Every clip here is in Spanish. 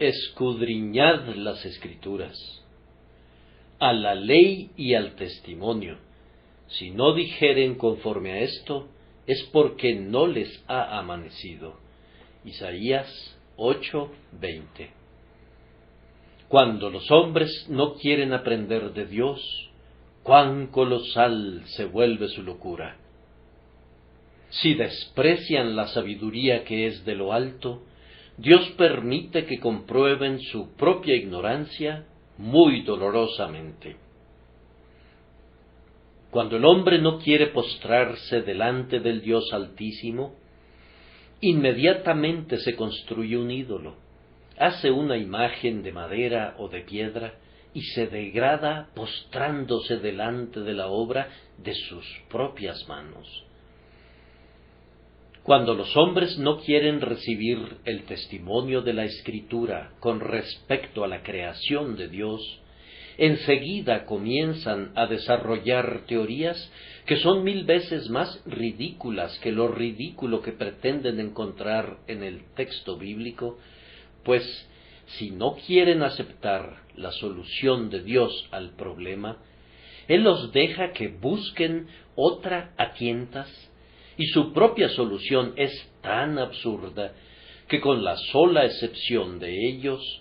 Escudriñad las Escrituras, a la ley y al testimonio. Si no dijeren conforme a esto, es porque no les ha amanecido. Isaías 8:20. Cuando los hombres no quieren aprender de Dios, cuán colosal se vuelve su locura. Si desprecian la sabiduría que es de lo alto, Dios permite que comprueben su propia ignorancia muy dolorosamente. Cuando el hombre no quiere postrarse delante del Dios Altísimo, inmediatamente se construye un ídolo, hace una imagen de madera o de piedra y se degrada postrándose delante de la obra de sus propias manos. Cuando los hombres no quieren recibir el testimonio de la Escritura con respecto a la creación de Dios, enseguida comienzan a desarrollar teorías que son 1000 veces más ridículas que lo ridículo que pretenden encontrar en el texto bíblico, pues si no quieren aceptar la solución de Dios al problema, Él los deja que busquen otra a tientas, y su propia solución es tan absurda que con la sola excepción de ellos,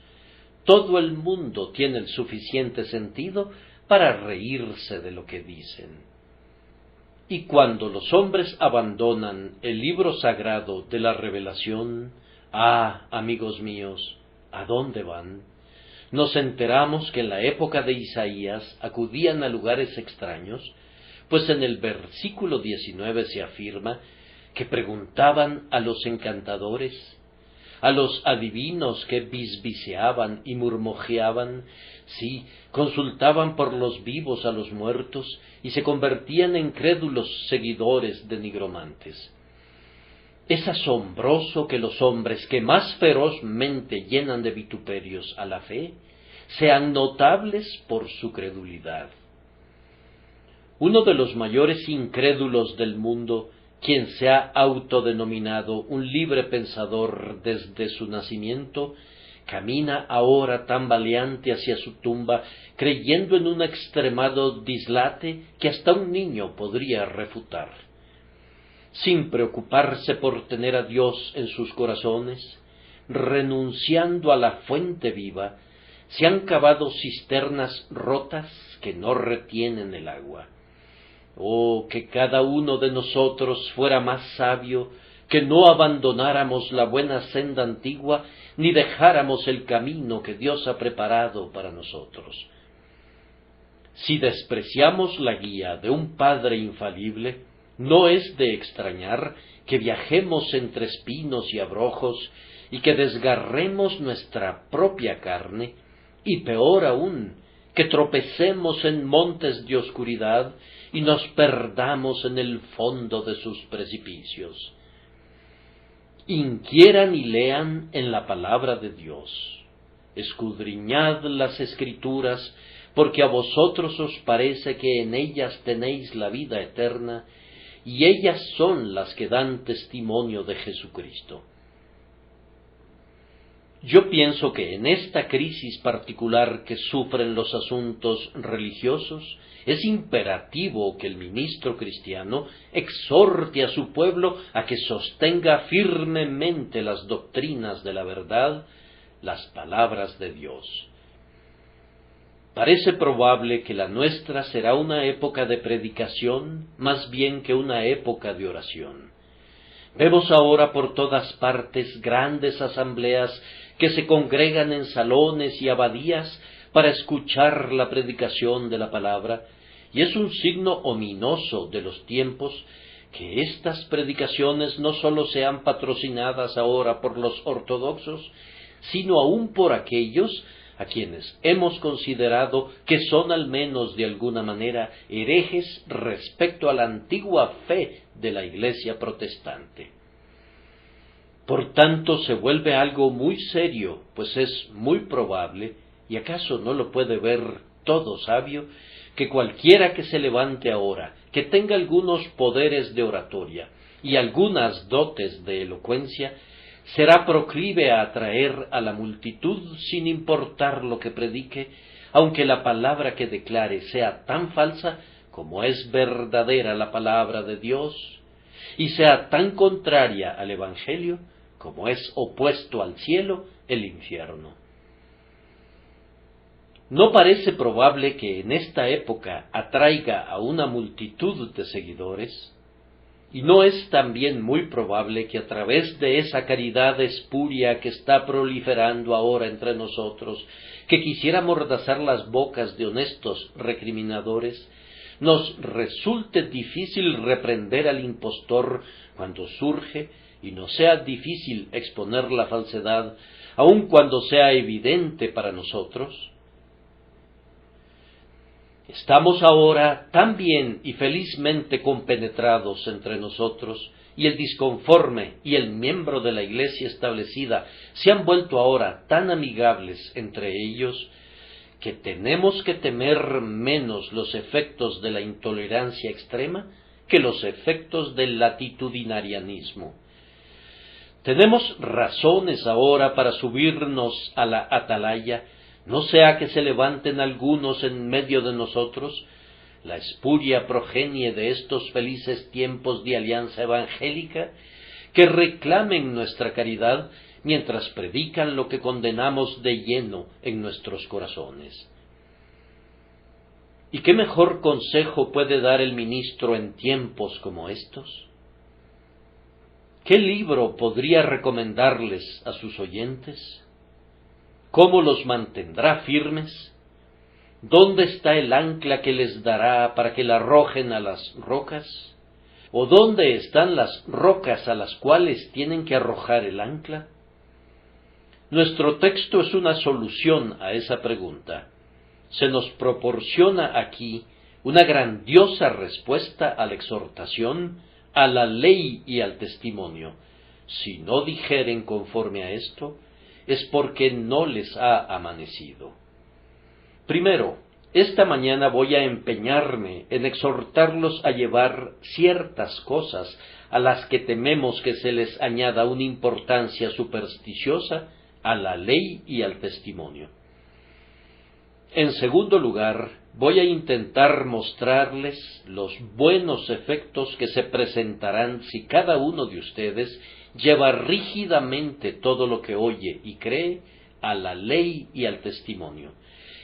todo el mundo tiene el suficiente sentido para reírse de lo que dicen. Y cuando los hombres abandonan el libro sagrado de la revelación, amigos míos, ¿a dónde van? Nos enteramos que en la época de Isaías acudían a lugares extraños, pues en el versículo 19 se afirma que preguntaban a los encantadores, a los adivinos que bisbiseaban y murmujeaban, sí, consultaban por los vivos a los muertos y se convertían en crédulos seguidores de nigromantes. Es asombroso que los hombres que más ferozmente llenan de vituperios a la fe sean notables por su credulidad. Uno de los mayores incrédulos del mundo, quien se ha autodenominado un libre pensador desde su nacimiento, camina ahora tambaleante hacia su tumba, creyendo en un extremado dislate que hasta un niño podría refutar. Sin preocuparse por tener a Dios en sus corazones, renunciando a la fuente viva, se han cavado cisternas rotas que no retienen el agua. Oh, que cada uno de nosotros fuera más sabio, que no abandonáramos la buena senda antigua, ni dejáramos el camino que Dios ha preparado para nosotros. Si despreciamos la guía de un Padre infalible, no es de extrañar que viajemos entre espinos y abrojos, y que desgarremos nuestra propia carne, y peor aún, que tropecemos en montes de oscuridad, y nos perdamos en el fondo de sus precipicios. Inquieran y lean en la palabra de Dios. Escudriñad las Escrituras, porque a vosotros os parece que en ellas tenéis la vida eterna, y ellas son las que dan testimonio de Jesucristo. Yo pienso que en esta crisis particular que sufren los asuntos religiosos, es imperativo que el ministro cristiano exhorte a su pueblo a que sostenga firmemente las doctrinas de la verdad, las palabras de Dios. Parece probable que la nuestra será una época de predicación más bien que una época de oración. Vemos ahora por todas partes grandes asambleas que se congregan en salones y abadías para escuchar la predicación de la palabra, y es un signo ominoso de los tiempos que estas predicaciones no sólo sean patrocinadas ahora por los ortodoxos, sino aún por aquellos a quienes hemos considerado que son al menos de alguna manera herejes respecto a la antigua fe de la Iglesia protestante. Por tanto, se vuelve algo muy serio, pues es muy probable, y acaso no lo puede ver todo sabio, que cualquiera que se levante ahora, que tenga algunos poderes de oratoria y algunas dotes de elocuencia, será proclive a atraer a la multitud sin importar lo que predique, aunque la palabra que declare sea tan falsa como es verdadera la palabra de Dios, y sea tan contraria al Evangelio como es opuesto al cielo el infierno. No parece probable que en esta época atraiga a una multitud de seguidores, y no es también muy probable que a través de esa caridad espuria que está proliferando ahora entre nosotros, que quisiera amordazar las bocas de honestos recriminadores, nos resulte difícil reprender al impostor cuando surge, y nos sea difícil exponer la falsedad, aun cuando sea evidente para nosotros. Estamos ahora tan bien y felizmente compenetrados entre nosotros, y el disconforme y el miembro de la Iglesia establecida se han vuelto ahora tan amigables entre ellos, que tenemos que temer menos los efectos de la intolerancia extrema que los efectos del latitudinarianismo. Tenemos razones ahora para subirnos a la atalaya, no sea que se levanten algunos en medio de nosotros, la espuria progenie de estos felices tiempos de alianza evangélica, que reclamen nuestra caridad mientras predican lo que condenamos de lleno en nuestros corazones. ¿Y qué mejor consejo puede dar el ministro en tiempos como estos? ¿Qué libro podría recomendarles a sus oyentes? ¿Cómo los mantendrá firmes? ¿Dónde está el ancla que les dará para que la arrojen a las rocas? ¿O dónde están las rocas a las cuales tienen que arrojar el ancla? Nuestro texto es una solución a esa pregunta. Se nos proporciona aquí una grandiosa respuesta a la exhortación, a la ley y al testimonio. Si no dijeren conforme a esto, es porque no les ha amanecido. Primero, esta mañana voy a empeñarme en exhortarlos a llevar ciertas cosas a las que tememos que se les añada una importancia supersticiosa, a la ley y al testimonio. En segundo lugar, voy a intentar mostrarles los buenos efectos que se presentarán si cada uno de ustedes lleva rígidamente todo lo que oye y cree a la ley y al testimonio.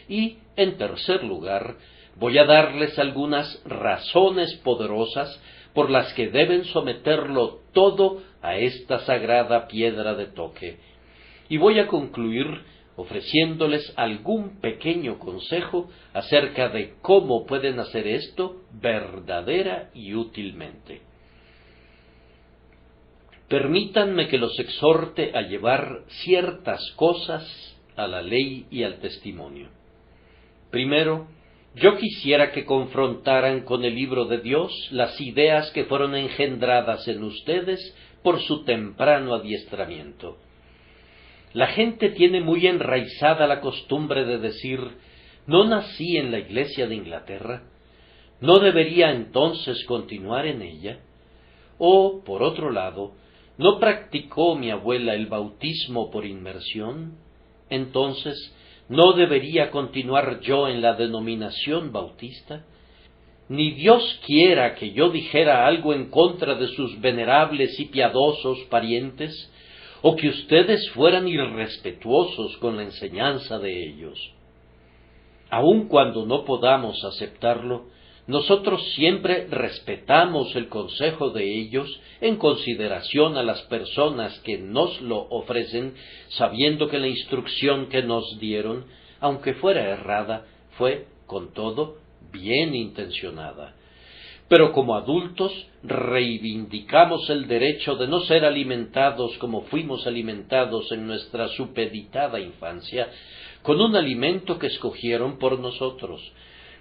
Y, en tercer lugar, voy a darles algunas razones poderosas por las que deben someterlo todo a esta sagrada piedra de toque. Y voy a concluir ofreciéndoles algún pequeño consejo acerca de cómo pueden hacer esto verdadera y útilmente. Permítanme que los exhorte a llevar ciertas cosas a la ley y al testimonio. Primero, yo quisiera que confrontaran con el libro de Dios las ideas que fueron engendradas en ustedes por su temprano adiestramiento. La gente tiene muy enraizada la costumbre de decir: no nací en la Iglesia de Inglaterra, ¿no debería entonces continuar en ella? O, por otro lado, ¿no practicó mi abuela el bautismo por inmersión? Entonces, ¿no debería continuar yo en la denominación bautista? Ni Dios quiera que yo dijera algo en contra de sus venerables y piadosos parientes, o que ustedes fueran irrespetuosos con la enseñanza de ellos. Aun cuando no podamos aceptarlo, nosotros siempre respetamos el consejo de ellos en consideración a las personas que nos lo ofrecen, sabiendo que la instrucción que nos dieron, aunque fuera errada, fue, con todo, bien intencionada. Pero como adultos reivindicamos el derecho de no ser alimentados como fuimos alimentados en nuestra supeditada infancia, con un alimento que escogieron por nosotros.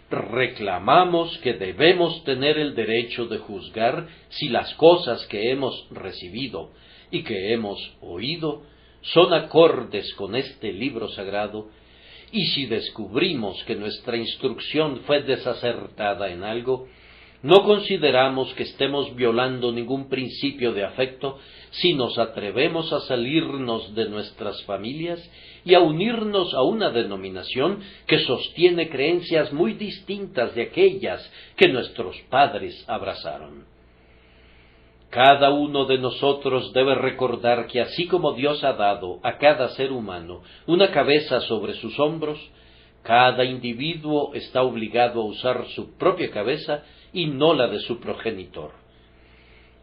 Reclamamos que debemos tener el derecho de juzgar si las cosas que hemos recibido y que hemos oído son acordes con este libro sagrado, y si descubrimos que nuestra instrucción fue desacertada en algo, No consideramos que estemos violando ningún principio de afecto si nos atrevemos a salirnos de nuestras familias y a unirnos a una denominación que sostiene creencias muy distintas de aquellas que nuestros padres abrazaron. Cada uno de nosotros debe recordar que así como Dios ha dado a cada ser humano una cabeza sobre sus hombros, cada individuo está obligado a usar su propia cabeza y no la de su progenitor.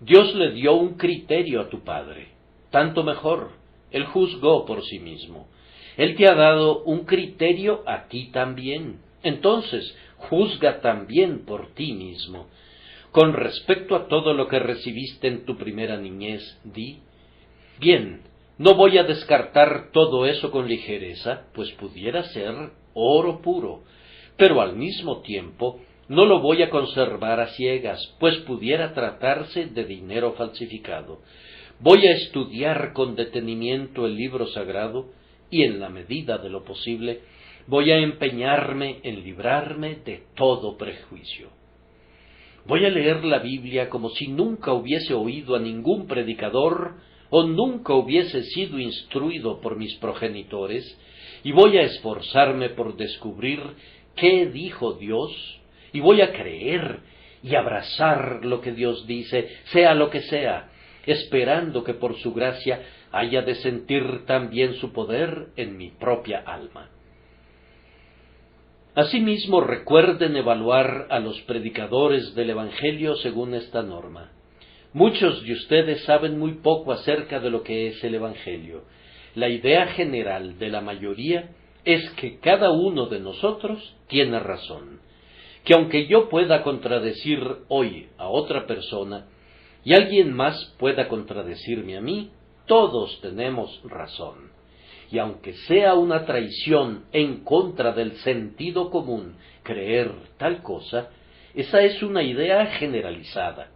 Dios le dio un criterio a tu padre, tanto mejor, él juzgó por sí mismo. Él te ha dado un criterio a ti también, entonces juzga también por ti mismo. Con respecto a todo lo que recibiste en tu primera niñez, di: bien, no voy a descartar todo eso con ligereza, pues pudiera ser oro puro, pero al mismo tiempo no lo voy a conservar a ciegas, pues pudiera tratarse de dinero falsificado. Voy a estudiar con detenimiento el libro sagrado y, en la medida de lo posible, voy a empeñarme en librarme de todo prejuicio. Voy a leer la Biblia como si nunca hubiese oído a ningún predicador o nunca hubiese sido instruido por mis progenitores, y voy a esforzarme por descubrir qué dijo Dios, y voy a creer y abrazar lo que Dios dice, sea lo que sea, esperando que por su gracia haya de sentir también su poder en mi propia alma. Asimismo, recuerden evaluar a los predicadores del Evangelio según esta norma. Muchos de ustedes saben muy poco acerca de lo que es el Evangelio. La idea general de la mayoría es que cada uno de nosotros tiene razón, que aunque yo pueda contradecir hoy a otra persona y alguien más pueda contradecirme a mí, todos tenemos razón. Y aunque sea una traición en contra del sentido común creer tal cosa, esa es una idea generalizada.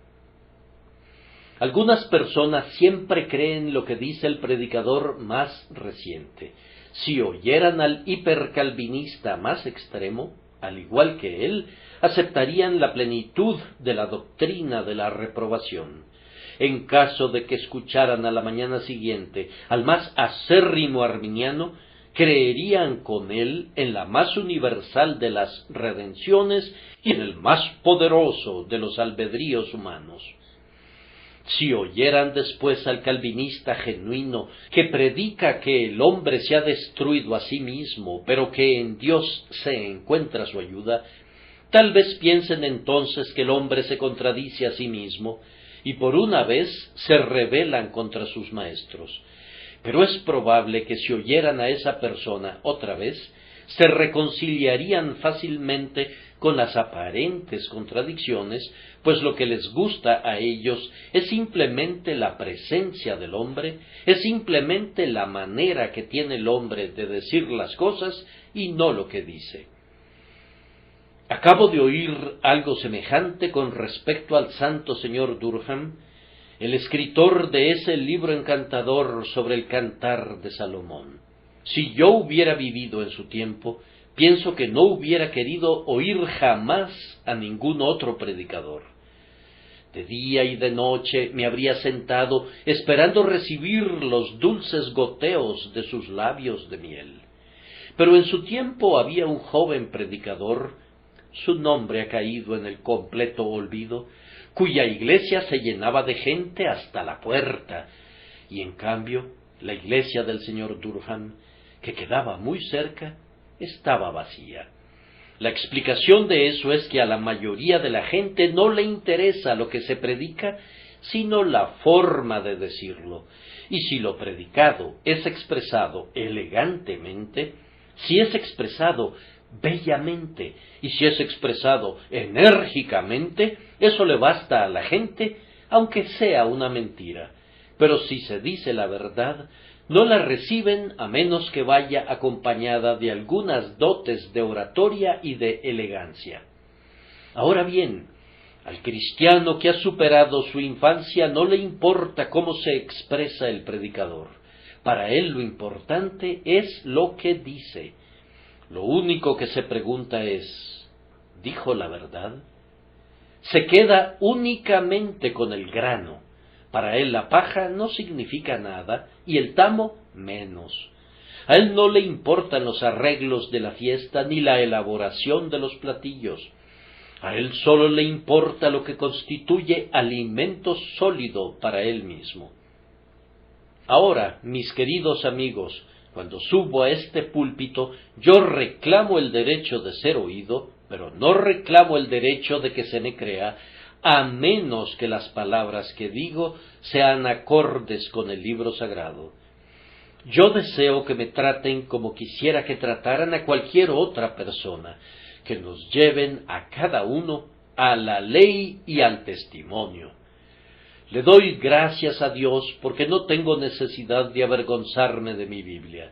Algunas personas siempre creen lo que dice el predicador más reciente. Si oyeran al hipercalvinista más extremo, al igual que él, aceptarían la plenitud de la doctrina de la reprobación. En caso de que escucharan a la mañana siguiente al más acérrimo arminiano, creerían con él en la más universal de las redenciones y en el más poderoso de los albedríos humanos. Si oyeran después al calvinista genuino, que predica que el hombre se ha destruido a sí mismo, pero que en Dios se encuentra su ayuda, tal vez piensen entonces que el hombre se contradice a sí mismo, y por una vez se rebelan contra sus maestros. Pero es probable que si oyeran a esa persona otra vez, se reconciliarían fácilmente con las aparentes contradicciones, pues lo que les gusta a ellos es simplemente la presencia del hombre, es simplemente la manera que tiene el hombre de decir las cosas y no lo que dice. Acabo de oír algo semejante con respecto al santo señor Durham, el escritor de ese libro encantador sobre el Cantar de Salomón. Si yo hubiera vivido en su tiempo, pienso que no hubiera querido oír jamás a ningún otro predicador. De día y de noche me habría sentado esperando recibir los dulces goteos de sus labios de miel. Pero en su tiempo había un joven predicador, su nombre ha caído en el completo olvido, cuya iglesia se llenaba de gente hasta la puerta, y en cambio la iglesia del señor Durham, que quedaba muy cerca, estaba vacía. La explicación de eso es que a la mayoría de la gente no le interesa lo que se predica, sino la forma de decirlo, y si lo predicado es expresado elegantemente, si es expresado bellamente, y si es expresado enérgicamente, eso le basta a la gente, aunque sea una mentira. Pero si se dice la verdad, no la reciben a menos que vaya acompañada de algunas dotes de oratoria y de elegancia. Ahora bien, al cristiano que ha superado su infancia no le importa cómo se expresa el predicador. Para él lo importante es lo que dice. Lo único que se pregunta es, ¿dijo la verdad? Se queda únicamente con el grano. Para él la paja no significa nada y el tamo menos. A él no le importan los arreglos de la fiesta ni la elaboración de los platillos. A él solo le importa lo que constituye alimento sólido para él mismo. Ahora, mis queridos amigos, cuando subo a este púlpito, yo reclamo el derecho de ser oído, pero no reclamo el derecho de que se me crea, a menos que las palabras que digo sean acordes con el libro sagrado. Yo deseo que me traten como quisiera que trataran a cualquier otra persona, que nos lleven a cada uno a la ley y al testimonio. Le doy gracias a Dios porque no tengo necesidad de avergonzarme de mi Biblia.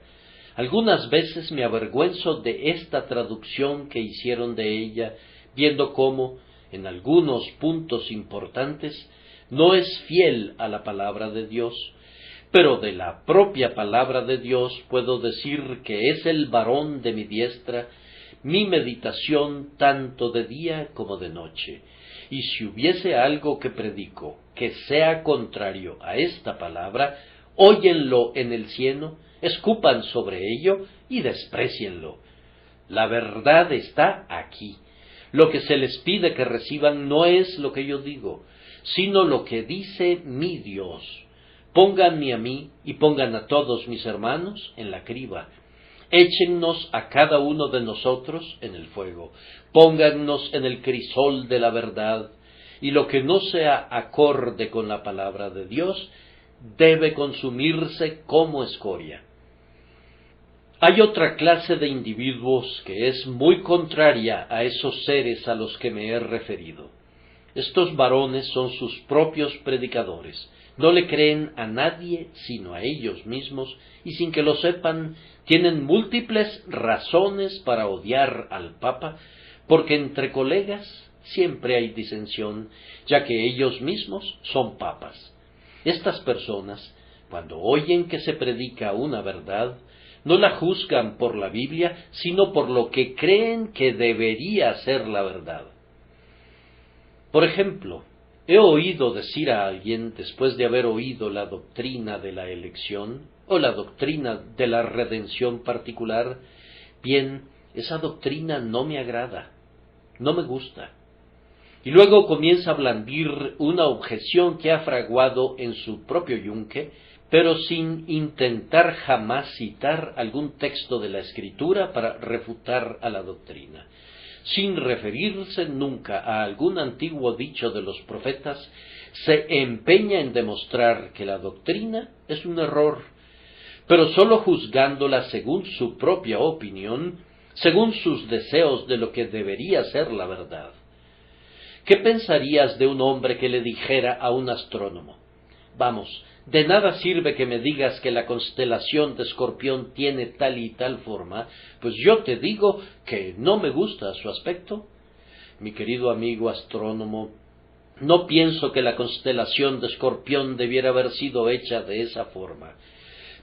Algunas veces me avergüenzo de esta traducción que hicieron de ella, viendo cómo, en algunos puntos importantes, no es fiel a la palabra de Dios, pero de la propia palabra de Dios puedo decir que es el varón de mi diestra, mi meditación tanto de día como de noche. Y si hubiese algo que predico que sea contrario a esta palabra, óyenlo en el cielo, escupan sobre ello y desprécienlo. La verdad está aquí. Lo que se les pide que reciban no es lo que yo digo, sino lo que dice mi Dios. Pónganme a mí y pongan a todos mis hermanos en la criba. Échennos a cada uno de nosotros en el fuego. Póngannos en el crisol de la verdad. Y lo que no sea acorde con la palabra de Dios debe consumirse como escoria. Hay otra clase de individuos que es muy contraria a esos seres a los que me he referido. Estos varones son sus propios predicadores. No le creen a nadie sino a ellos mismos, y sin que lo sepan, tienen múltiples razones para odiar al Papa, porque entre colegas siempre hay disensión, ya que ellos mismos son papas. Estas personas, cuando oyen que se predica una verdad, no la juzgan por la Biblia, sino por lo que creen que debería ser la verdad. Por ejemplo, he oído decir a alguien, después de haber oído la doctrina de la elección, o la doctrina de la redención particular, bien, esa doctrina no me agrada, no me gusta. Y luego comienza a blandir una objeción que ha fraguado en su propio yunque, pero sin intentar jamás citar algún texto de la Escritura para refutar a la doctrina. Sin referirse nunca a algún antiguo dicho de los profetas, se empeña en demostrar que la doctrina es un error, pero sólo juzgándola según su propia opinión, según sus deseos de lo que debería ser la verdad. ¿Qué pensarías de un hombre que le dijera a un astrónomo: vamos, de nada sirve que me digas que la constelación de Escorpión tiene tal y tal forma, pues yo te digo que no me gusta su aspecto? Mi querido amigo astrónomo, no pienso que la constelación de Escorpión debiera haber sido hecha de esa forma.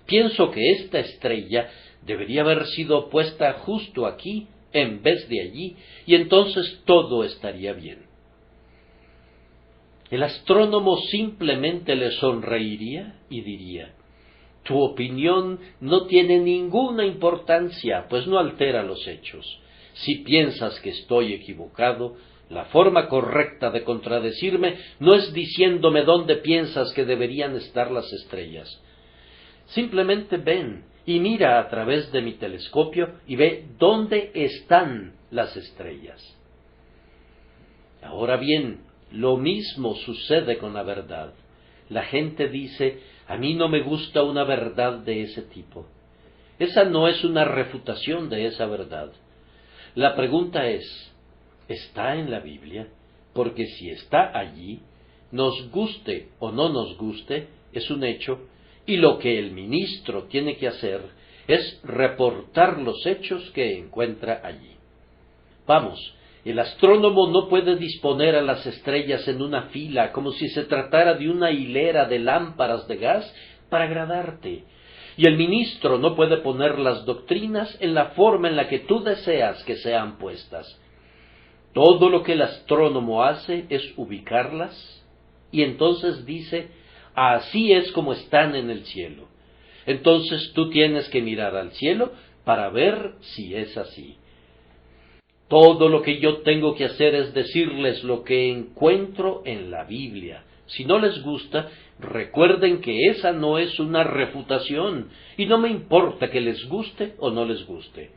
Pienso que esta estrella debería haber sido puesta justo aquí, en vez de allí, y entonces todo estaría bien. El astrónomo simplemente le sonreiría y diría: tu opinión no tiene ninguna importancia, pues no altera los hechos. Si piensas que estoy equivocado, la forma correcta de contradecirme no es diciéndome dónde piensas que deberían estar las estrellas. Simplemente ven y mira a través de mi telescopio y ve dónde están las estrellas. Ahora bien, lo mismo sucede con la verdad. La gente dice: a mí no me gusta una verdad de ese tipo. Esa no es una refutación de esa verdad. La pregunta es: ¿está en la Biblia? Porque si está allí, nos guste o no nos guste, es un hecho, y lo que el ministro tiene que hacer es reportar los hechos que encuentra allí. Vamos, el astrónomo no puede disponer a las estrellas en una fila como si se tratara de una hilera de lámparas de gas para agradarte. Y el ministro no puede poner las doctrinas en la forma en la que tú deseas que sean puestas. Todo lo que el astrónomo hace es ubicarlas, y entonces dice, así es como están en el cielo. Entonces tú tienes que mirar al cielo para ver si es así. Todo lo que yo tengo que hacer es decirles lo que encuentro en la Biblia. Si no les gusta, recuerden que esa no es una refutación, y no me importa que les guste o no les guste.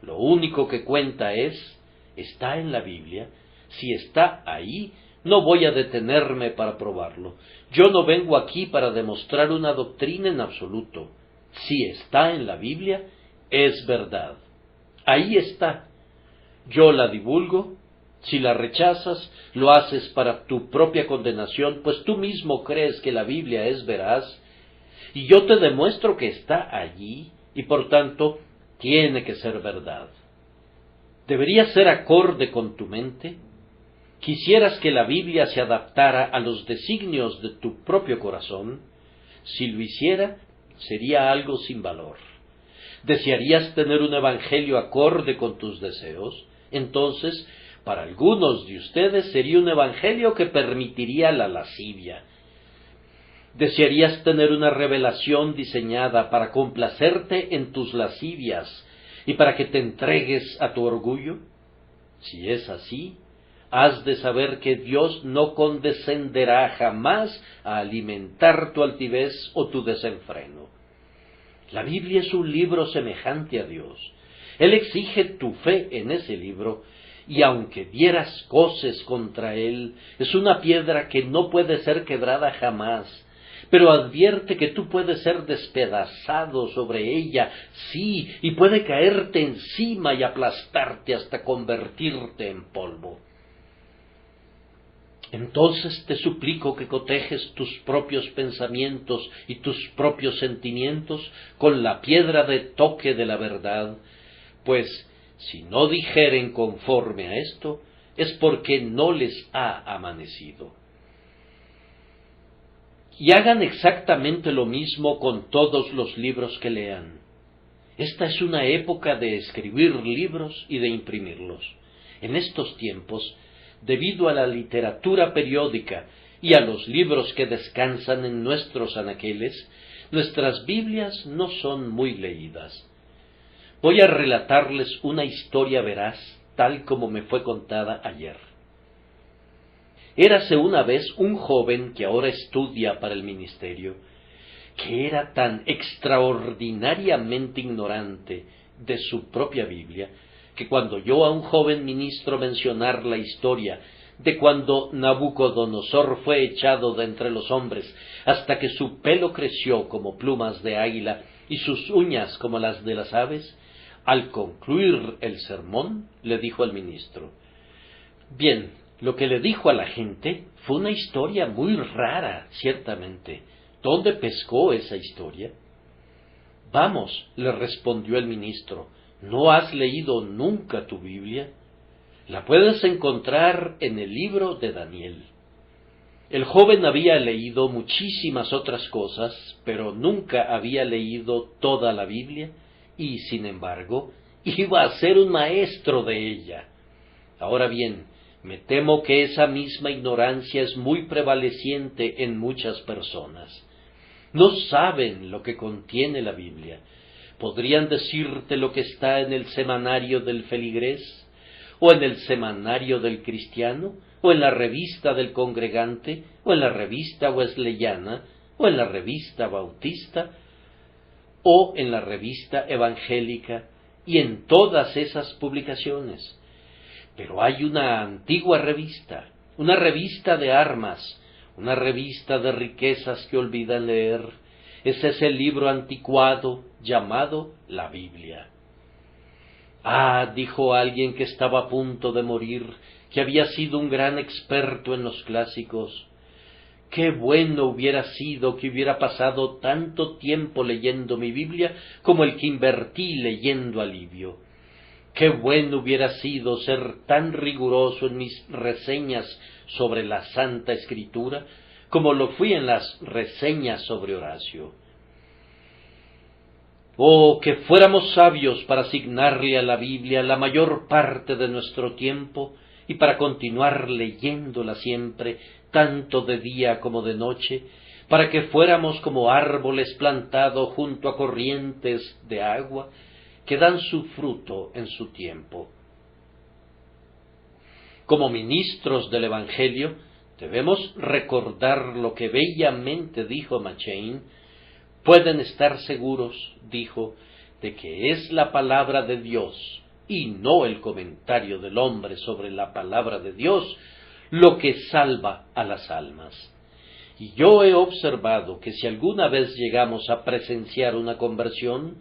Lo único que cuenta es, ¿está en la Biblia? Si está ahí, no voy a detenerme para probarlo. Yo no vengo aquí para demostrar una doctrina en absoluto. Si está en la Biblia, es verdad. Ahí está. Yo la divulgo. Si la rechazas, lo haces para tu propia condenación, pues tú mismo crees que la Biblia es veraz, y yo te demuestro que está allí, y por tanto, tiene que ser verdad. ¿Debería ser acorde con tu mente? ¿Quisieras que la Biblia se adaptara a los designios de tu propio corazón? Si lo hiciera, sería algo sin valor. ¿Desearías tener un evangelio acorde con tus deseos? Entonces, para algunos de ustedes sería un evangelio que permitiría la lascivia. ¿Desearías tener una revelación diseñada para complacerte en tus lascivias y para que te entregues a tu orgullo? Si es así, has de saber que Dios no condescenderá jamás a alimentar tu altivez o tu desenfreno. La Biblia es un libro semejante a Dios. Él exige tu fe en ese libro, y aunque dieras coces contra él, es una piedra que no puede ser quebrada jamás, pero advierte que tú puedes ser despedazado sobre ella, sí, y puede caerte encima y aplastarte hasta convertirte en polvo. Entonces te suplico que cotejes tus propios pensamientos y tus propios sentimientos con la piedra de toque de la verdad, pues si no dijeren conforme a esto, es porque no les ha amanecido. Y hagan exactamente lo mismo con todos los libros que lean. Esta es una época de escribir libros y de imprimirlos. En estos tiempos, debido a la literatura periódica y a los libros que descansan en nuestros anaqueles, nuestras Biblias no son muy leídas. Voy a relatarles una historia veraz, tal como me fue contada ayer. Érase una vez un joven que ahora estudia para el ministerio, que era tan extraordinariamente ignorante de su propia Biblia, que cuando oyó a un joven ministro mencionar la historia de cuando Nabucodonosor fue echado de entre los hombres, hasta que su pelo creció como plumas de águila y sus uñas como las de las aves, al concluir el sermón, le dijo al ministro: bien, lo que le dijo a la gente fue una historia muy rara, ciertamente. ¿Dónde pescó esa historia? Vamos, le respondió el ministro, ¿no has leído nunca tu Biblia? La puedes encontrar en el libro de Daniel. El joven había leído muchísimas otras cosas, pero nunca había leído toda la Biblia, y, sin embargo, iba a ser un maestro de ella. Ahora bien, me temo que esa misma ignorancia es muy prevaleciente en muchas personas. No saben lo que contiene la Biblia. ¿Podrían decirte lo que está en el semanario del feligrés, o en el semanario del cristiano, o en la revista del congregante, o en la revista wesleyana, o en la revista bautista, o en la revista evangélica, y en todas esas publicaciones? Pero hay una antigua revista, una revista de armas, una revista de riquezas que olvidan leer. Ese es el libro anticuado llamado la Biblia. Ah, dijo alguien que estaba a punto de morir, que había sido un gran experto en los clásicos. Qué bueno hubiera sido que hubiera pasado tanto tiempo leyendo mi Biblia como el que invertí leyendo a Livio. Qué bueno hubiera sido ser tan riguroso en mis reseñas sobre la Santa Escritura como lo fui en las reseñas sobre Horacio. Oh, que fuéramos sabios para asignarle a la Biblia la mayor parte de nuestro tiempo y para continuar leyéndola siempre, tanto de día como de noche, para que fuéramos como árboles plantados junto a corrientes de agua, que dan su fruto en su tiempo. Como ministros del Evangelio, debemos recordar lo que bellamente dijo McCheyne. Pueden estar seguros, dijo, de que es la palabra de Dios, y no el comentario del hombre sobre la palabra de Dios, lo que salva a las almas. Y yo he observado que si alguna vez llegamos a presenciar una conversión,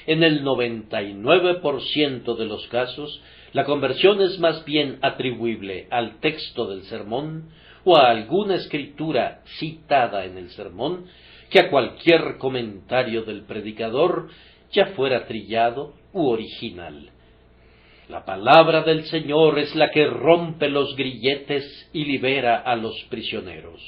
en el 99% de los casos, la conversión es más bien atribuible al texto del sermón o a alguna escritura citada en el sermón que a cualquier comentario del predicador, ya fuera trillado u original. La palabra del Señor es la que rompe los grilletes y libera a los prisioneros.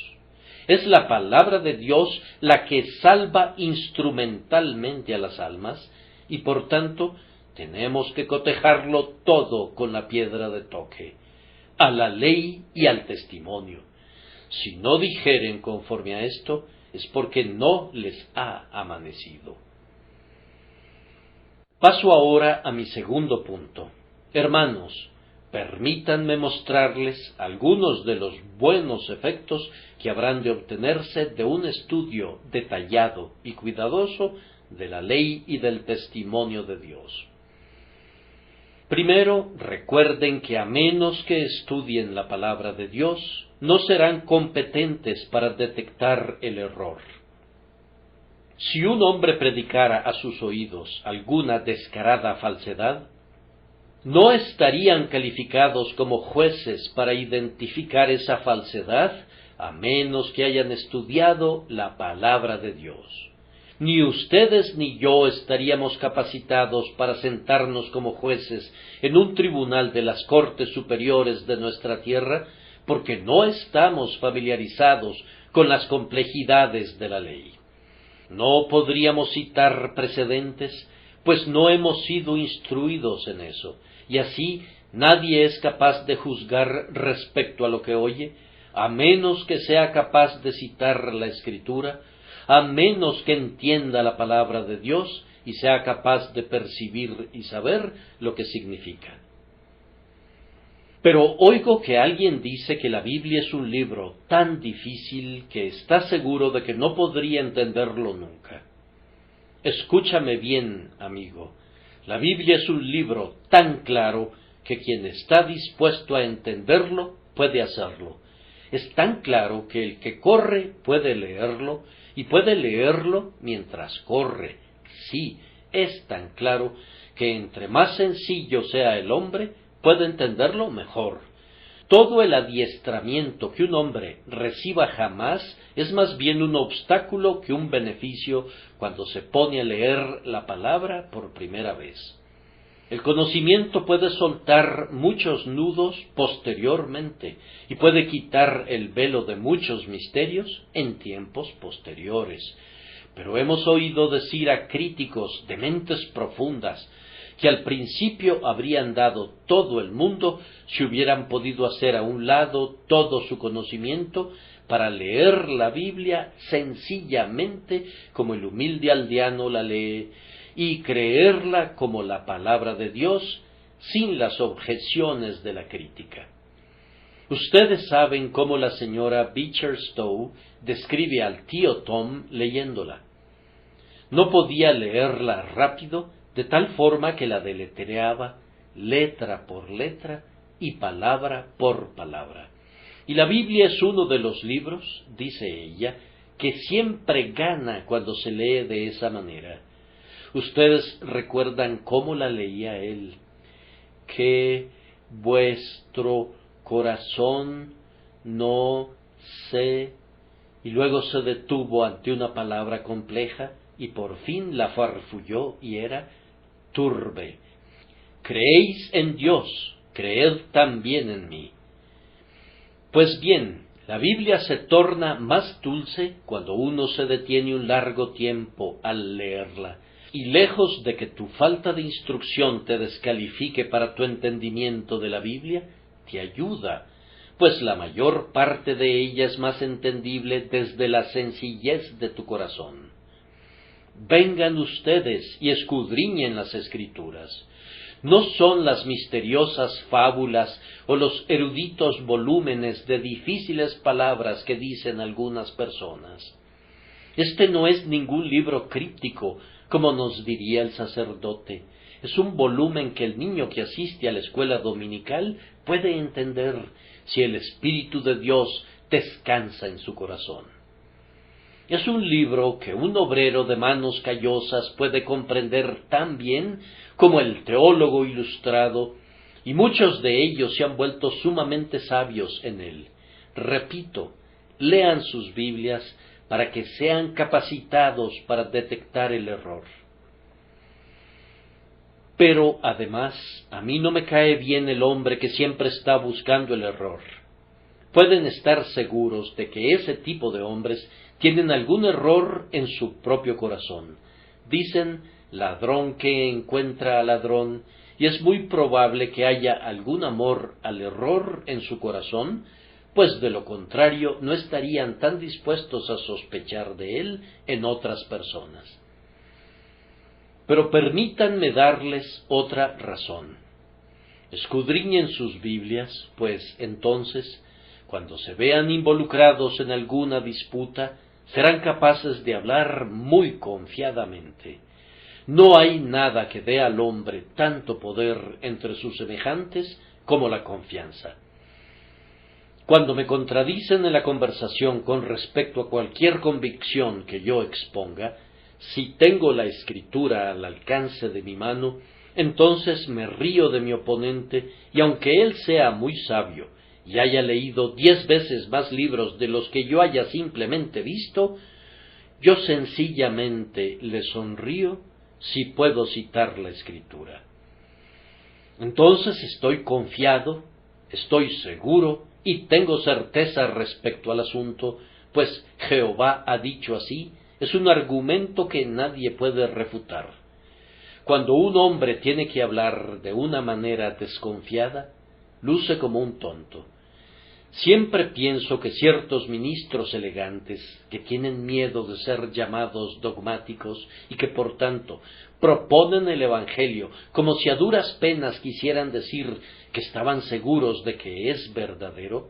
Es la palabra de Dios la que salva instrumentalmente a las almas, y por tanto tenemos que cotejarlo todo con la piedra de toque, a la ley y al testimonio. Si no dijeren conforme a esto, es porque no les ha amanecido. Paso ahora a mi segundo punto. Hermanos, permítanme mostrarles algunos de los buenos efectos que habrán de obtenerse de un estudio detallado y cuidadoso de la ley y del testimonio de Dios. Primero, recuerden que a menos que estudien la palabra de Dios, no serán competentes para detectar el error. Si un hombre predicara a sus oídos alguna descarada falsedad, no estarían calificados como jueces para identificar esa falsedad, a menos que hayan estudiado la palabra de Dios. Ni ustedes ni yo estaríamos capacitados para sentarnos como jueces en un tribunal de las cortes superiores de nuestra tierra, porque no estamos familiarizados con las complejidades de la ley. No podríamos citar precedentes, pues no hemos sido instruidos en eso, y así nadie es capaz de juzgar respecto a lo que oye, a menos que sea capaz de citar la Escritura, a menos que entienda la palabra de Dios y sea capaz de percibir y saber lo que significa. Pero oigo que alguien dice que la Biblia es un libro tan difícil que está seguro de que no podría entenderlo nunca. Escúchame bien, amigo. La Biblia es un libro tan claro que quien está dispuesto a entenderlo puede hacerlo. Es tan claro que el que corre puede leerlo, y puede leerlo mientras corre. Sí, es tan claro que entre más sencillo sea el hombre, puede entenderlo mejor. Todo el adiestramiento que un hombre reciba jamás es más bien un obstáculo que un beneficio cuando se pone a leer la palabra por primera vez. El conocimiento puede soltar muchos nudos posteriormente y puede quitar el velo de muchos misterios en tiempos posteriores. Pero hemos oído decir a críticos de mentes profundas que al principio habrían dado todo el mundo si hubieran podido hacer a un lado todo su conocimiento para leer la Biblia sencillamente como el humilde aldeano la lee, y creerla como la palabra de Dios sin las objeciones de la crítica. Ustedes saben cómo la señora Beecher Stowe describe al tío Tom leyéndola. No podía leerla rápido, de tal forma que la deletreaba letra por letra y palabra por palabra. Y la Biblia es uno de los libros, dice ella, que siempre gana cuando se lee de esa manera. Ustedes recuerdan cómo la leía él. Que vuestro corazón no se... Y luego se detuvo ante una palabra compleja y por fin la farfulló y era turbe. Creéis en Dios, creed también en mí. Pues bien, la Biblia se torna más dulce cuando uno se detiene un largo tiempo al leerla. Y lejos de que tu falta de instrucción te descalifique para tu entendimiento de la Biblia, te ayuda, pues la mayor parte de ella es más entendible desde la sencillez de tu corazón. Vengan ustedes y escudriñen las Escrituras. No son las misteriosas fábulas o los eruditos volúmenes de difíciles palabras que dicen algunas personas. Este no es ningún libro críptico, como nos diría el sacerdote. Es un volumen que el niño que asiste a la escuela dominical puede entender si el Espíritu de Dios descansa en su corazón. Es un libro que un obrero de manos callosas puede comprender tan bien como el teólogo ilustrado, y muchos de ellos se han vuelto sumamente sabios en él. Repito, lean sus Biblias para que sean capacitados para detectar el error. Pero, además, a mí no me cae bien el hombre que siempre está buscando el error. Pueden estar seguros de que ese tipo de hombres tienen algún error en su propio corazón. Dicen, ladrón que encuentra al ladrón, y es muy probable que haya algún amor al error en su corazón, pues de lo contrario no estarían tan dispuestos a sospechar de él en otras personas. Pero permítanme darles otra razón. Escudriñen sus Biblias, pues entonces, cuando se vean involucrados en alguna disputa, serán capaces de hablar muy confiadamente. No hay nada que dé al hombre tanto poder entre sus semejantes como la confianza. Cuando me contradicen en la conversación con respecto a cualquier convicción que yo exponga, si tengo la Escritura al alcance de mi mano, entonces me río de mi oponente, y aunque él sea muy sabio y haya leído 10 veces más libros de los que yo haya simplemente visto, yo sencillamente le sonrío si puedo citar la Escritura. Entonces estoy confiado, estoy seguro y tengo certeza respecto al asunto, pues Jehová ha dicho así. Es un argumento que nadie puede refutar. Cuando un hombre tiene que hablar de una manera desconfiada, luce como un tonto. Siempre pienso que ciertos ministros elegantes, que tienen miedo de ser llamados dogmáticos y que por tanto proponen el Evangelio como si a duras penas quisieran decir que estaban seguros de que es verdadero,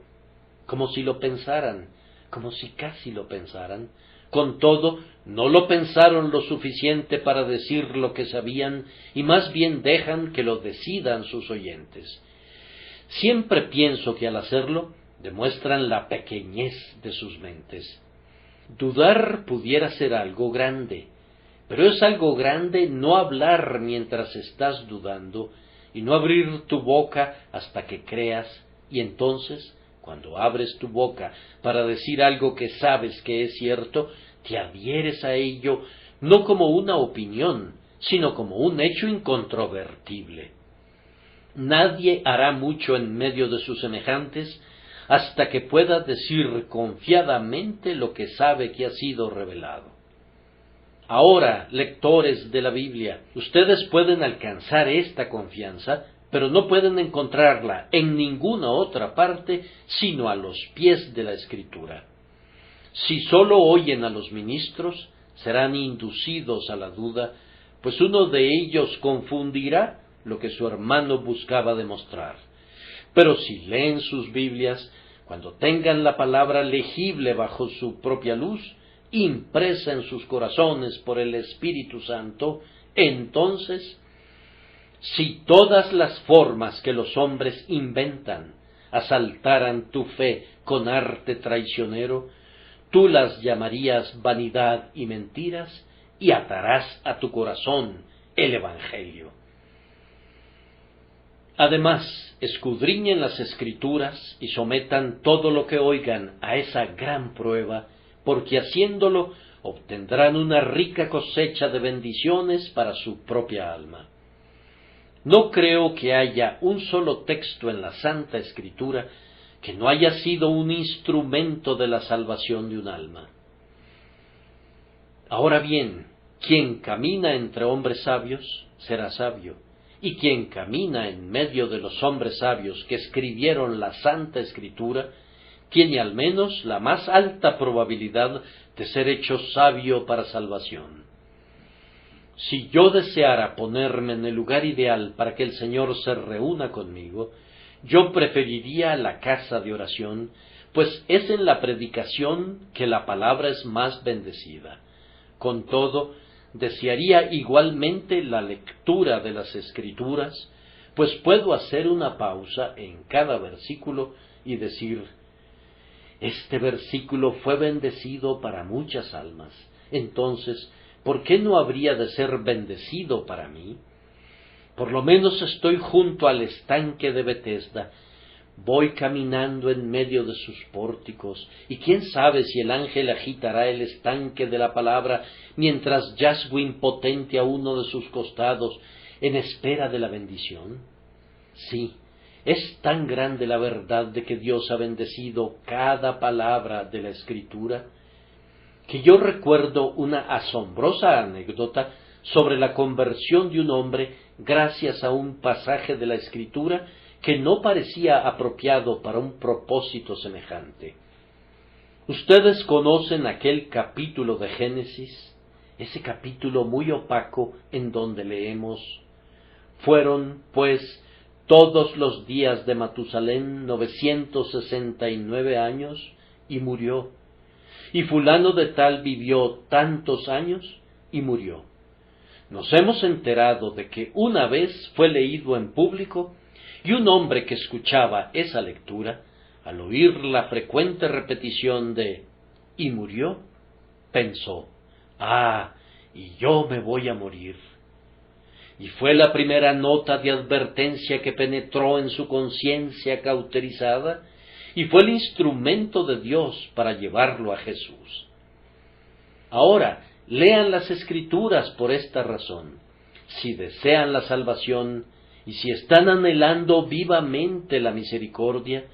como si lo pensaran, como si casi lo pensaran, con todo, no lo pensaron lo suficiente para decir lo que sabían y más bien dejan que lo decidan sus oyentes. Siempre pienso que al hacerlo demuestran la pequeñez de sus mentes. Dudar pudiera ser algo grande, pero es algo grande no hablar mientras estás dudando y no abrir tu boca hasta que creas, y entonces, cuando abres tu boca para decir algo que sabes que es cierto, te adhieres a ello no como una opinión, sino como un hecho incontrovertible. Nadie hará mucho en medio de sus semejantes hasta que pueda decir confiadamente lo que sabe que ha sido revelado. Ahora, lectores de la Biblia, ustedes pueden alcanzar esta confianza, pero no pueden encontrarla en ninguna otra parte sino a los pies de la Escritura. Si sólo oyen a los ministros, serán inducidos a la duda, pues uno de ellos confundirá lo que su hermano buscaba demostrar. Pero si leen sus Biblias, cuando tengan la palabra legible bajo su propia luz, impresa en sus corazones por el Espíritu Santo, entonces, si todas las formas que los hombres inventan asaltaran tu fe con arte traicionero, tú las llamarías vanidad y mentiras y atarás a tu corazón el Evangelio. Además, escudriñen las Escrituras y sometan todo lo que oigan a esa gran prueba, porque haciéndolo obtendrán una rica cosecha de bendiciones para su propia alma. No creo que haya un solo texto en la Santa Escritura que no haya sido un instrumento de la salvación de un alma. Ahora bien, quien camina entre hombres sabios será sabio, y quien camina en medio de los hombres sabios que escribieron la Santa Escritura, tiene al menos la más alta probabilidad de ser hecho sabio para salvación. Si yo deseara ponerme en el lugar ideal para que el Señor se reúna conmigo, yo preferiría la casa de oración, pues es en la predicación que la palabra es más bendecida. Con todo, desearía igualmente la lectura de las Escrituras, pues puedo hacer una pausa en cada versículo y decir: este versículo fue bendecido para muchas almas, entonces, ¿por qué no habría de ser bendecido para mí? Por lo menos estoy junto al estanque de Betesda, voy caminando en medio de sus pórticos, y quién sabe si el ángel agitará el estanque de la palabra mientras yazgo impotente a uno de sus costados, en espera de la bendición. Sí, es tan grande la verdad de que Dios ha bendecido cada palabra de la Escritura, que yo recuerdo una asombrosa anécdota sobre la conversión de un hombre gracias a un pasaje de la Escritura que no parecía apropiado para un propósito semejante. Ustedes conocen aquel capítulo de Génesis, ese capítulo muy opaco en donde leemos: fueron, pues, todos los días de Matusalén 969 años, y murió. Y fulano de tal vivió tantos años, y murió. Nos hemos enterado de que una vez fue leído en público, y un hombre que escuchaba esa lectura, al oír la frecuente repetición de «y murió», pensó: «Ah, y yo me voy a morir». Y fue la primera nota de advertencia que penetró en su conciencia cauterizada, y fue el instrumento de Dios para llevarlo a Jesús. Ahora, lean las Escrituras por esta razón. Si desean la salvación, y si están anhelando vivamente la misericordia,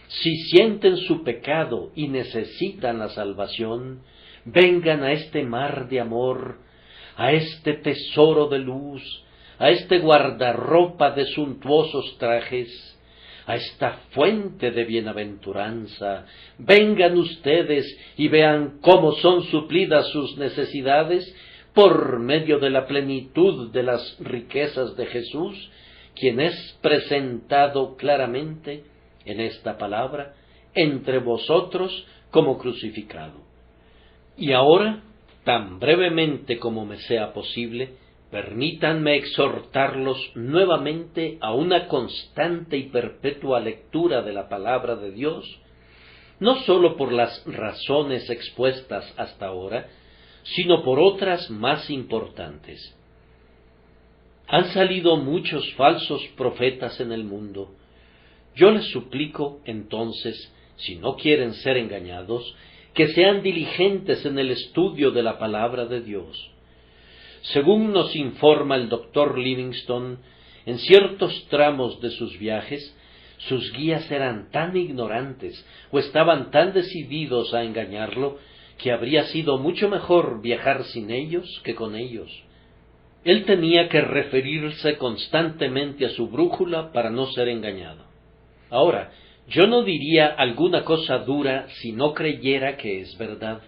si sienten su pecado y necesitan la salvación, vengan a este mar de amor, a este tesoro de luz, a este guardarropa de suntuosos trajes, a esta fuente de bienaventuranza. Vengan ustedes y vean cómo son suplidas sus necesidades por medio de la plenitud de las riquezas de Jesús, quien es presentado claramente en esta palabra entre vosotros como crucificado. Y ahora, tan brevemente como me sea posible, permítanme exhortarlos nuevamente a una constante y perpetua lectura de la palabra de Dios, no sólo por las razones expuestas hasta ahora, sino por otras más importantes. Han salido muchos falsos profetas en el mundo. Yo les suplico, entonces, si no quieren ser engañados, que sean diligentes en el estudio de la palabra de Dios. Según nos informa el doctor Livingstone, en ciertos tramos de sus viajes, sus guías eran tan ignorantes o estaban tan decididos a engañarlo que habría sido mucho mejor viajar sin ellos que con ellos. Él tenía que referirse constantemente a su brújula para no ser engañado. Ahora, yo no diría alguna cosa dura si no creyera que es verdad,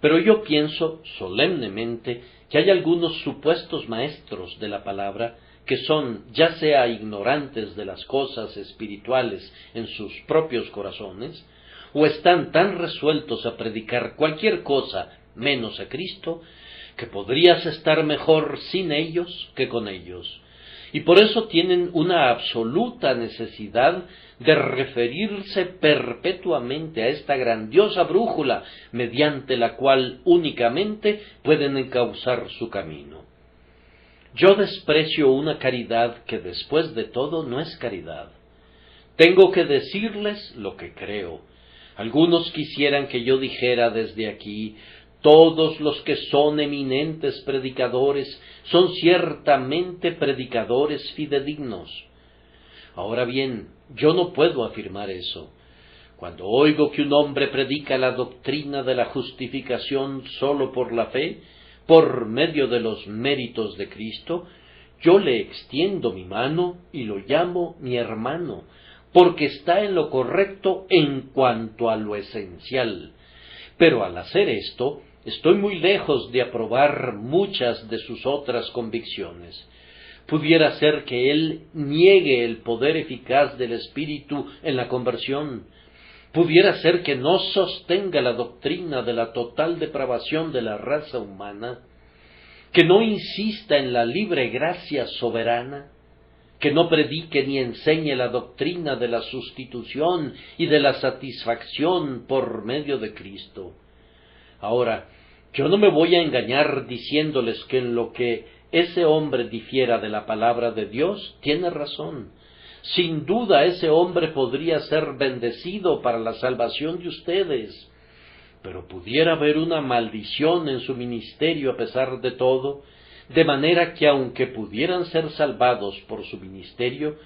pero yo pienso solemnemente que hay algunos supuestos maestros de la palabra que son ya sea ignorantes de las cosas espirituales en sus propios corazones, o están tan resueltos a predicar cualquier cosa menos a Cristo, que podrías estar mejor sin ellos que con ellos, y por eso tienen una absoluta necesidad de referirse perpetuamente a esta grandiosa brújula mediante la cual únicamente pueden encauzar su camino. Yo desprecio una caridad que después de todo no es caridad. Tengo que decirles lo que creo. Algunos quisieran que yo dijera desde aquí: todos los que son eminentes predicadores son ciertamente predicadores fidedignos. Ahora bien, yo no puedo afirmar eso. Cuando oigo que un hombre predica la doctrina de la justificación solo por la fe, por medio de los méritos de Cristo, yo le extiendo mi mano y lo llamo mi hermano, porque está en lo correcto en cuanto a lo esencial. Pero al hacer esto, estoy muy lejos de aprobar muchas de sus otras convicciones. Pudiera ser que él niegue el poder eficaz del Espíritu en la conversión. Pudiera ser que no sostenga la doctrina de la total depravación de la raza humana, que no insista en la libre gracia soberana, que no predique ni enseñe la doctrina de la sustitución y de la satisfacción por medio de Cristo. Ahora, yo no me voy a engañar diciéndoles que en lo que ese hombre difiera de la palabra de Dios, tiene razón. Sin duda ese hombre podría ser bendecido para la salvación de ustedes, pero pudiera haber una maldición en su ministerio a pesar de todo, de manera que aunque pudieran ser salvados por su ministerio,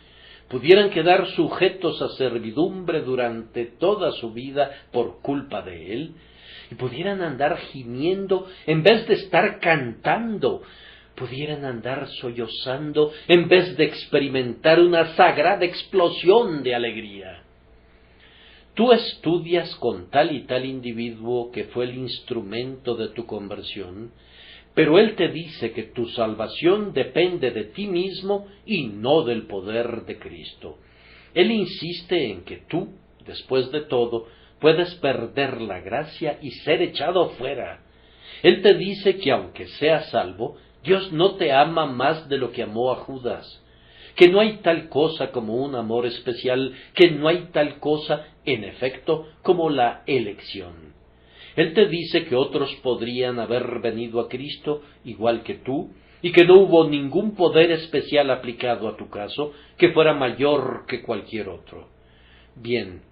pudieran quedar sujetos a servidumbre durante toda su vida por culpa de él, y pudieran andar gimiendo en vez de estar cantando, pudieran andar sollozando en vez de experimentar una sagrada explosión de alegría. Tú estudias con tal y tal individuo que fue el instrumento de tu conversión, pero él te dice que tu salvación depende de ti mismo y no del poder de Cristo. Él insiste en que tú, después de todo, puedes perder la gracia y ser echado fuera. Él te dice que aunque seas salvo, Dios no te ama más de lo que amó a Judas, que no hay tal cosa como un amor especial, que no hay tal cosa, en efecto, como la elección. Él te dice que otros podrían haber venido a Cristo igual que tú, y que no hubo ningún poder especial aplicado a tu caso que fuera mayor que cualquier otro. Bien,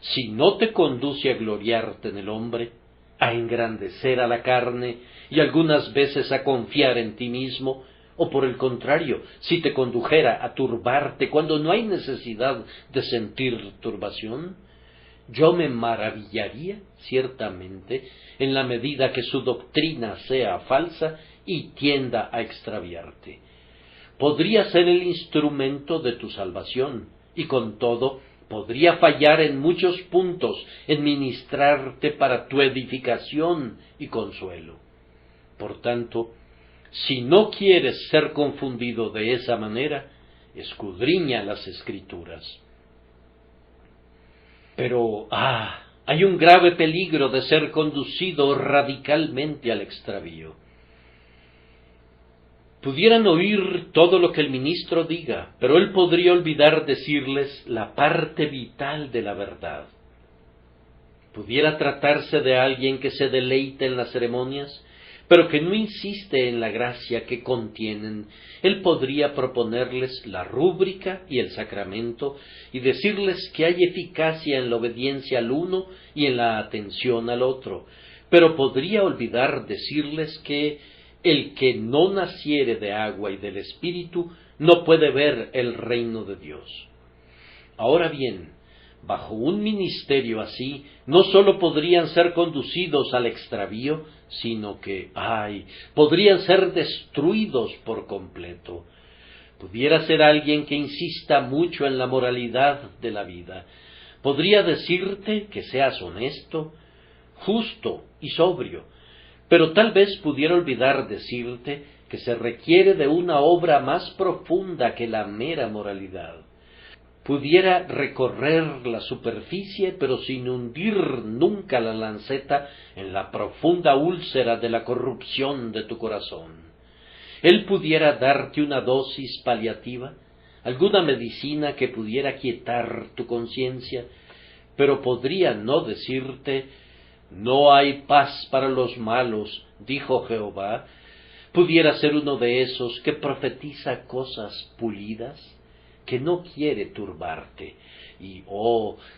si no te conduce a gloriarte en el hombre, a engrandecer a la carne y algunas veces a confiar en ti mismo, o por el contrario, si te condujera a turbarte cuando no hay necesidad de sentir turbación, yo me maravillaría, ciertamente, en la medida que su doctrina sea falsa y tienda a extraviarte. Podría ser el instrumento de tu salvación, y con todo, podría fallar en muchos puntos en ministrarte para tu edificación y consuelo. Por tanto, si no quieres ser confundido de esa manera, escudriña las Escrituras. Pero, hay un grave peligro de ser conducido radicalmente al extravío. Pudieran oír todo lo que el ministro diga, pero él podría olvidar decirles la parte vital de la verdad. Pudiera tratarse de alguien que se deleite en las ceremonias, pero que no insiste en la gracia que contienen. Él podría proponerles la rúbrica y el sacramento y decirles que hay eficacia en la obediencia al uno y en la atención al otro, pero podría olvidar decirles que el que no naciere de agua y del Espíritu no puede ver el reino de Dios. Ahora bien, bajo un ministerio así, no sólo podrían ser conducidos al extravío, sino que, podrían ser destruidos por completo. Pudiera ser alguien que insista mucho en la moralidad de la vida. Podría decirte que seas honesto, justo y sobrio, pero tal vez pudiera olvidar decirte que se requiere de una obra más profunda que la mera moralidad. Pudiera recorrer la superficie, pero sin hundir nunca la lanceta en la profunda úlcera de la corrupción de tu corazón. Él pudiera darte una dosis paliativa, alguna medicina que pudiera quietar tu conciencia, pero podría no decirte: no hay paz para los malos, dijo Jehová. Pudiera ser uno de esos que profetiza cosas pulidas, que no quiere turbarte. Y,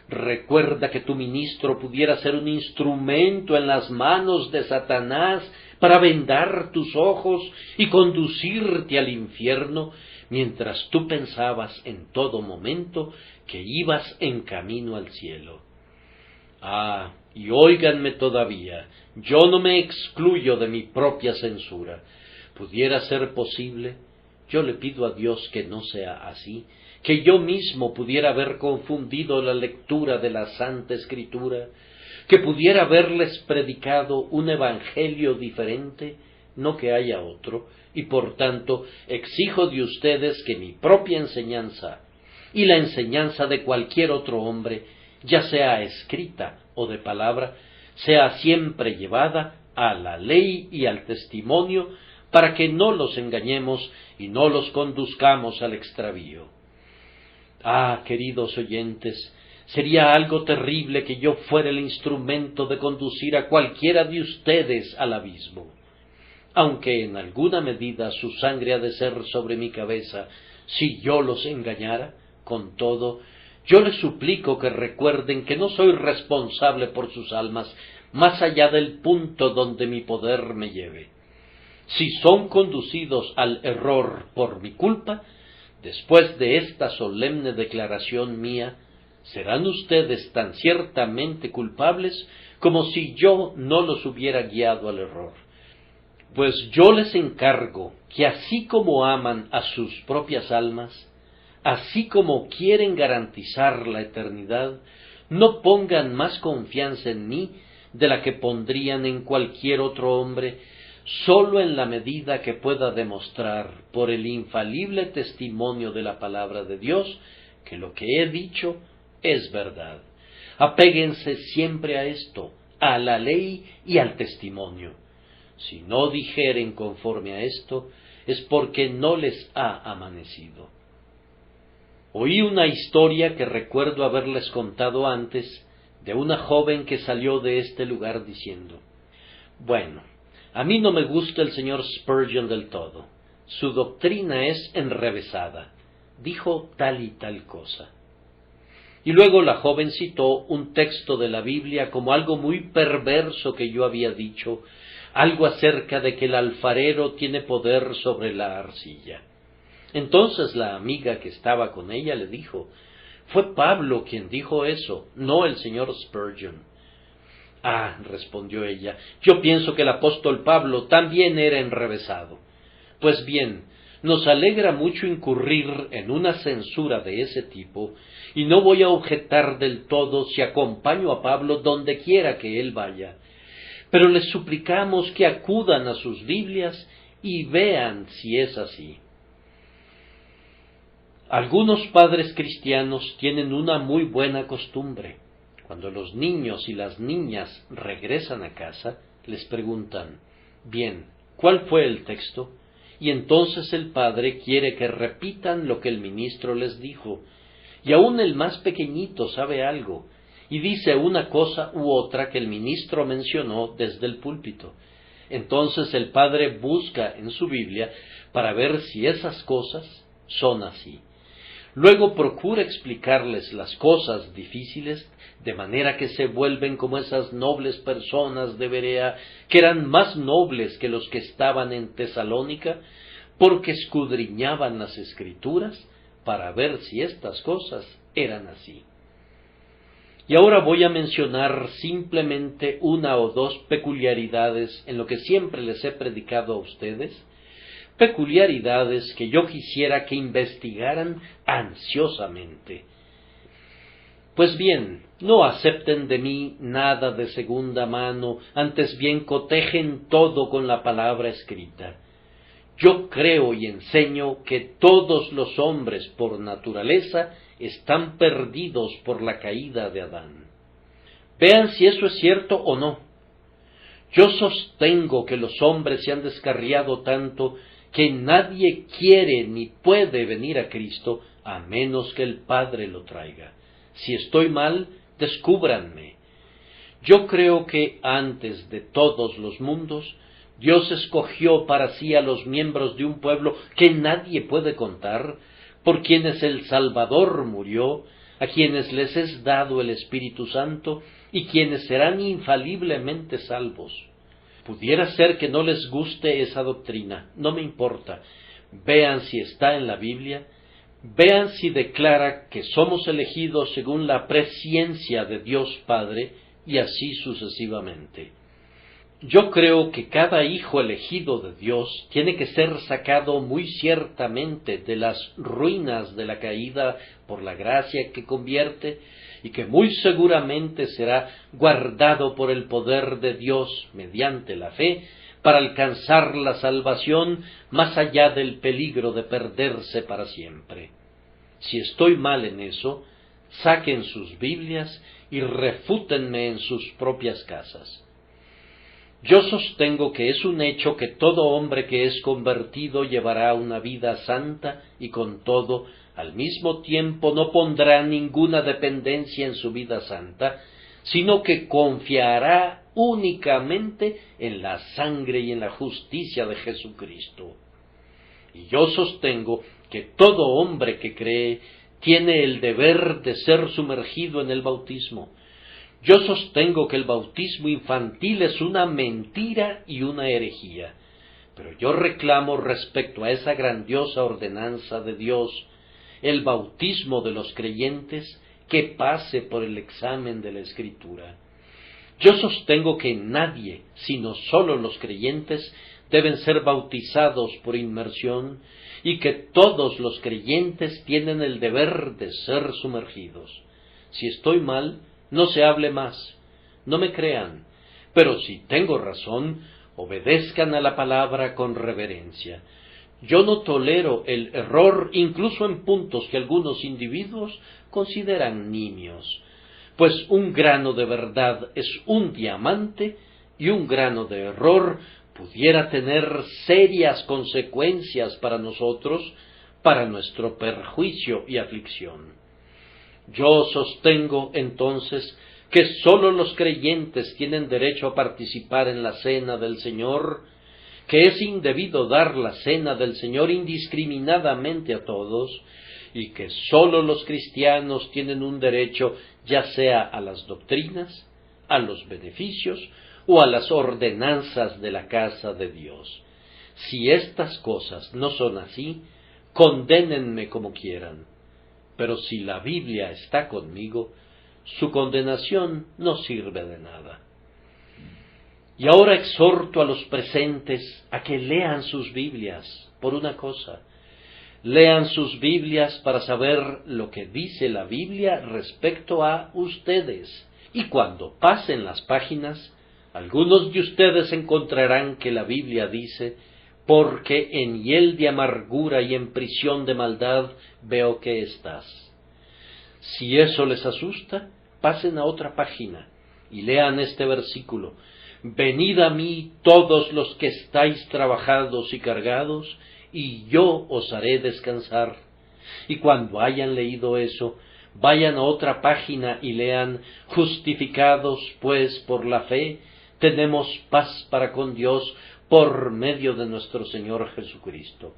recuerda que tu ministro pudiera ser un instrumento en las manos de Satanás para vendar tus ojos y conducirte al infierno, mientras tú pensabas en todo momento que ibas en camino al cielo. Y óiganme todavía, yo no me excluyo de mi propia censura. Pudiera ser posible, Yo le pido a Dios que no sea así, que yo mismo pudiera haber confundido la lectura de la Santa Escritura, que pudiera haberles predicado un evangelio diferente, no que haya otro, y por tanto exijo de ustedes que mi propia enseñanza y la enseñanza de cualquier otro hombre, ya sea escrita o de palabra, sea siempre llevada a la ley y al testimonio, para que no los engañemos y no los conduzcamos al extravío. Ah, queridos oyentes, sería algo terrible que yo fuera el instrumento de conducir a cualquiera de ustedes al abismo. Aunque en alguna medida su sangre ha de ser sobre mi cabeza, si yo los engañara, con todo, yo les suplico que recuerden que no soy responsable por sus almas, más allá del punto donde mi poder me lleve. Si son conducidos al error por mi culpa, después de esta solemne declaración mía, serán ustedes tan ciertamente culpables como si yo no los hubiera guiado al error. Pues yo les encargo que así como aman a sus propias almas, así como quieren garantizar la eternidad, no pongan más confianza en mí de la que pondrían en cualquier otro hombre, sólo en la medida que pueda demostrar por el infalible testimonio de la palabra de Dios que lo que he dicho es verdad. Apéguense siempre a esto, a la ley y al testimonio. Si no dijeren conforme a esto, es porque no les ha amanecido. Oí una historia que recuerdo haberles contado antes, de una joven que salió de este lugar diciendo: bueno, a mí no me gusta el señor Spurgeon del todo. Su doctrina es enrevesada. Dijo tal y tal cosa. Y luego la joven citó un texto de la Biblia como algo muy perverso que yo había dicho, algo acerca de que el alfarero tiene poder sobre la arcilla. Entonces la amiga que estaba con ella le dijo: fue Pablo quien dijo eso, no el señor Spurgeon. Ah, respondió ella, yo pienso que el apóstol Pablo también era enrevesado. Pues bien, nos alegra mucho incurrir en una censura de ese tipo, y no voy a objetar del todo si acompaño a Pablo donde quiera que él vaya. Pero les suplicamos que acudan a sus Biblias y vean si es así. Algunos padres cristianos tienen una muy buena costumbre. Cuando los niños y las niñas regresan a casa, les preguntan: bien, ¿cuál fue el texto? Y entonces el padre quiere que repitan lo que el ministro les dijo, y aún el más pequeñito sabe algo, y dice una cosa u otra que el ministro mencionó desde el púlpito. Entonces el padre busca en su Biblia para ver si esas cosas son así. Luego procura explicarles las cosas difíciles, de manera que se vuelven como esas nobles personas de Berea, que eran más nobles que los que estaban en Tesalónica, porque escudriñaban las Escrituras para ver si estas cosas eran así. Y ahora voy a mencionar simplemente una o dos peculiaridades en lo que siempre les he predicado a ustedes, peculiaridades que yo quisiera que investigaran ansiosamente. Pues bien, no acepten de mí nada de segunda mano, antes bien cotejen todo con la palabra escrita. Yo creo y enseño que todos los hombres por naturaleza están perdidos por la caída de Adán. Vean si eso es cierto o no. Yo sostengo que los hombres se han descarriado tanto que nadie quiere ni puede venir a Cristo a menos que el Padre lo traiga. Si estoy mal, descúbranme. Yo creo que antes de todos los mundos, Dios escogió para sí a los miembros de un pueblo que nadie puede contar, por quienes el Salvador murió, a quienes les es dado el Espíritu Santo y quienes serán infaliblemente salvos. Pudiera ser que no les guste esa doctrina, no me importa. Vean si está en la Biblia, vean si declara que somos elegidos según la presciencia de Dios Padre, y así sucesivamente. Yo creo que cada hijo elegido de Dios tiene que ser sacado muy ciertamente de las ruinas de la caída por la gracia que convierte, y que muy seguramente será guardado por el poder de Dios mediante la fe para alcanzar la salvación más allá del peligro de perderse para siempre. Si estoy mal en eso, saquen sus Biblias y refútenme en sus propias casas. Yo sostengo que es un hecho que todo hombre que es convertido llevará una vida santa y con todo, al mismo tiempo, no pondrá ninguna dependencia en su vida santa, sino que confiará únicamente en la sangre y en la justicia de Jesucristo. Y yo sostengo que todo hombre que cree tiene el deber de ser sumergido en el bautismo. Yo sostengo que el bautismo infantil es una mentira y una herejía, pero yo reclamo respecto a esa grandiosa ordenanza de Dios, el bautismo de los creyentes, que pase por el examen de la Escritura. Yo sostengo que nadie, sino sólo los creyentes, deben ser bautizados por inmersión, y que todos los creyentes tienen el deber de ser sumergidos. Si estoy mal, no se hable más, no me crean, pero si tengo razón, obedezcan a la palabra con reverencia. Yo no tolero el error incluso en puntos que algunos individuos consideran nimios, pues un grano de verdad es un diamante y un grano de error pudiera tener serias consecuencias para nosotros, para nuestro perjuicio y aflicción. Yo sostengo, entonces, que sólo los creyentes tienen derecho a participar en la cena del Señor, que es indebido dar la cena del Señor indiscriminadamente a todos, y que sólo los cristianos tienen un derecho ya sea a las doctrinas, a los beneficios o a las ordenanzas de la casa de Dios. Si estas cosas no son así, condénenme como quieran. Pero si la Biblia está conmigo, su condenación no sirve de nada. Y ahora exhorto a los presentes a que lean sus Biblias por una cosa. Lean sus Biblias para saber lo que dice la Biblia respecto a ustedes. Y cuando pasen las páginas, algunos de ustedes encontrarán que la Biblia dice: porque en hiel de amargura y en prisión de maldad veo que estás. Si eso les asusta, pasen a otra página y lean este versículo: venid a mí todos los que estáis trabajados y cargados, y yo os haré descansar. Y cuando hayan leído eso, vayan a otra página y lean: justificados pues por la fe, tenemos paz para con Dios por medio de nuestro Señor Jesucristo.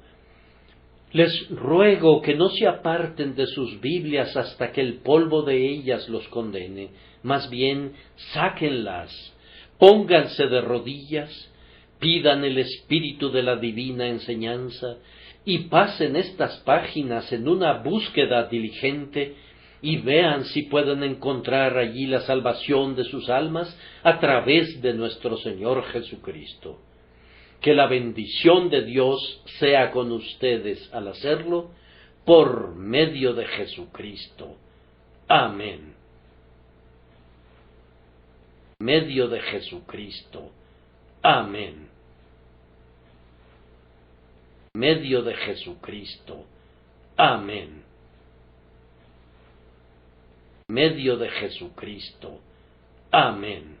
Les ruego que no se aparten de sus Biblias hasta que el polvo de ellas los condene, más bien sáquenlas, pónganse de rodillas, pidan el espíritu de la divina enseñanza y pasen estas páginas en una búsqueda diligente y vean si pueden encontrar allí la salvación de sus almas a través de nuestro Señor Jesucristo. Que la bendición de Dios sea con ustedes al hacerlo, por medio de Jesucristo. Amén. Medio de Jesucristo. Amén. Medio de Jesucristo. Amén. Medio de Jesucristo. Amén.